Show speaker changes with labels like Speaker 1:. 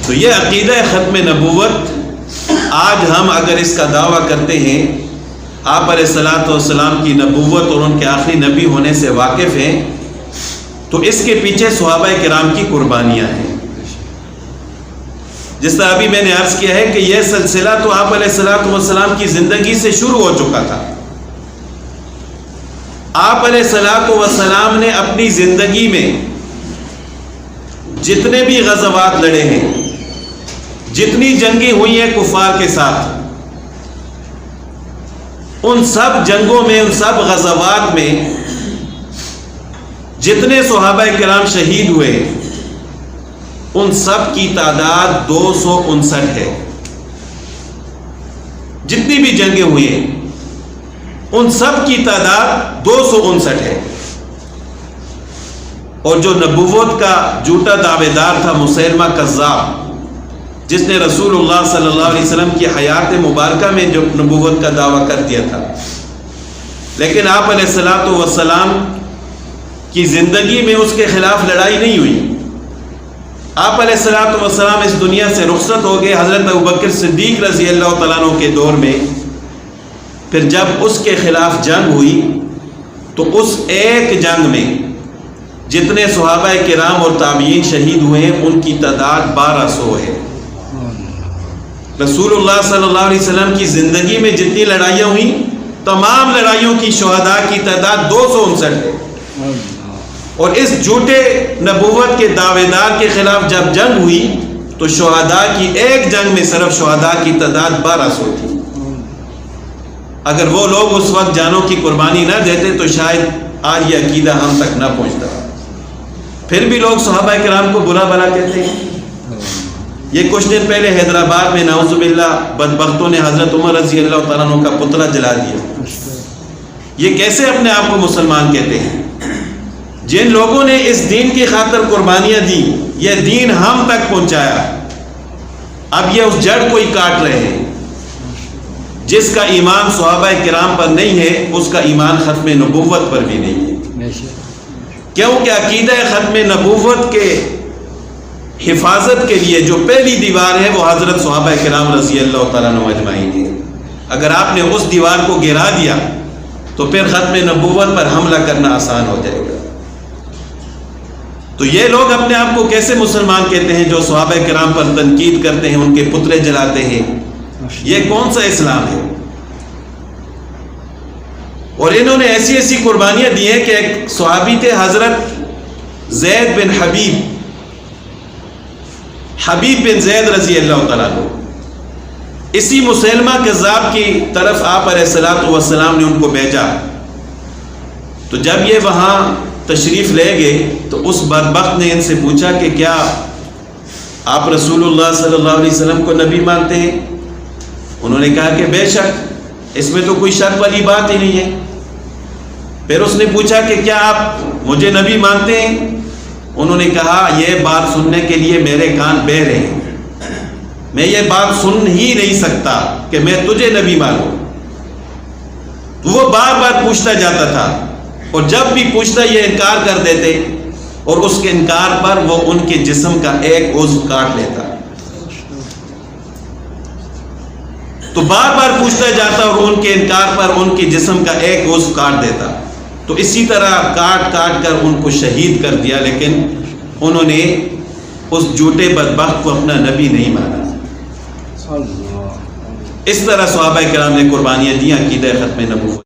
Speaker 1: تو یہ عقیدہ ختم نبوت، آج ہم اگر اس کا دعویٰ کرتے ہیں، آپ علیہ الصلوۃ والسلام کی نبوت اور ان کے آخری نبی ہونے سے واقف ہیں، تو اس کے پیچھے صحابہ کرام کی قربانیاں ہیں۔ جس طرح ابھی میں نے عرض کیا ہے کہ یہ سلسلہ تو آپ علیہ الصلوۃ والسلام کی زندگی سے شروع ہو چکا تھا۔ آپ علیہ الصلوۃ والسلام نے اپنی زندگی میں جتنے بھی غزوات لڑے ہیں، جتنی جنگیں ہوئی ہیں کفار کے ساتھ، ان سب جنگوں میں، ان سب غزوات میں جتنے صحابہ کرام شہید ہوئے، ان سب کی تعداد 259 ہے۔ جتنی بھی جنگیں ہوئی ہیں ان سب کی تعداد 259 ہے۔ اور جو نبوت کا جھوٹا دعوے دار تھا مسیلمہ کذاب، جس نے رسول اللہ صلی اللہ علیہ وسلم کی حیات مبارکہ میں جو نبوت کا دعویٰ کر دیا تھا، لیکن آپ علیہ الصلوۃ والسلام کی زندگی میں اس کے خلاف لڑائی نہیں ہوئی۔ آپ علیہ الصلوۃ والسلام اس دنیا سے رخصت ہو گئے حضرت ابوبکر صدیق رضی اللہ تعالیٰ عنہ کے دور میں۔ پھر جب اس کے خلاف جنگ ہوئی تو اس ایک جنگ میں جتنے صحابہ کرام اور تابعین شہید ہوئے ہیں ان کی تعداد 1200 ہے۔ رسول اللہ صلی اللہ علیہ وسلم کی زندگی میں جتنی لڑائیاں ہوئیں، تمام لڑائیوں کی شہداء کی تعداد 259 ہے۔ اور اس جھوٹے نبوت کے دعوے دار کے خلاف جب جنگ ہوئی تو شہداء کی ایک جنگ میں صرف شہداء کی تعداد 1200 تھی۔ اگر وہ لوگ اس وقت جانوں کی قربانی نہ دیتے تو شاید آج یہ عقیدہ ہم تک نہ پہنچتا۔ پھر بھی لوگ صحابہ کرام کو برا بھلا کہتے ہیں۔ یہ کچھ دن پہلے حیدرآباد میں نعوذ باللہ بدبختوں نے حضرت عمر رضی اللہ تعالیٰ عنہ کا پتلا جلا دیا۔ یہ کیسے اپنے آپ کو مسلمان کہتے ہیں؟ جن لوگوں نے اس دین کی خاطر قربانیاں دی، یہ دین ہم تک پہنچایا، اب یہ اس جڑ کو ہی کاٹ رہے ہیں۔ جس کا ایمان صحابہ کرام پر نہیں ہے اس کا ایمان ختم نبوت پر بھی نہیں ہے، کیونکہ عقیدہ ختم نبوت کے حفاظت کے لیے جو پہلی دیوار ہے وہ حضرت صحابہ کرام رضی اللہ تعالیٰ عنہ اجمعین ہے۔ اگر آپ نے اس دیوار کو گرا دیا تو پھر ختم نبوت پر حملہ کرنا آسان ہو جائے گا۔ تو یہ لوگ اپنے آپ کو کیسے مسلمان کہتے ہیں جو صحابہ کرام پر تنقید کرتے ہیں، ان کے پتلے جلاتے ہیں؟ یہ کون سا اسلام ہے؟ اور انہوں نے ایسی ایسی قربانیاں دی ہیں کہ ایک صحابی تھے حضرت زید بن حبیب بن زید رضی اللہ تعالیٰ عنہ، اسی مسیلمہ کذاب کی طرف آپ علیہ الصلوۃ والسلام نے ان کو بھیجا۔ تو جب یہ وہاں تشریف لے گئے تو اس بدبخت نے ان سے پوچھا کہ کیا آپ رسول اللہ صلی اللہ علیہ وسلم کو نبی مانتے ہیں؟ انہوں نے کہا کہ بے شک، اس میں تو کوئی شک والی بات ہی نہیں ہے۔ پھر اس نے پوچھا کہ کیا آپ مجھے نبی مانتے ہیں؟ انہوں نے کہا یہ بات سننے کے لیے میرے کان بہرے ہیں، میں یہ بات سن ہی نہیں سکتا کہ میں تجھے نبی مانوں۔ تو وہ بار بار پوچھتا جاتا تھا، اور جب بھی پوچھتا یہ انکار کر دیتے، اور اس کے انکار پر وہ ان کے جسم کا ایک عضو کاٹ لیتا۔ تو بار بار پوچھتا جاتا اور ان کے انکار پر ان کے جسم کا ایک عضو کاٹ دیتا۔ تو اسی طرح کاٹ کاٹ کر ان کو شہید کر دیا، لیکن انہوں نے اس جھوٹے بدبخت کو اپنا نبی نہیں مانا۔ اس طرح صحابہ کرام نے قربانیاں دیں عقیدہ ختم نبوت۔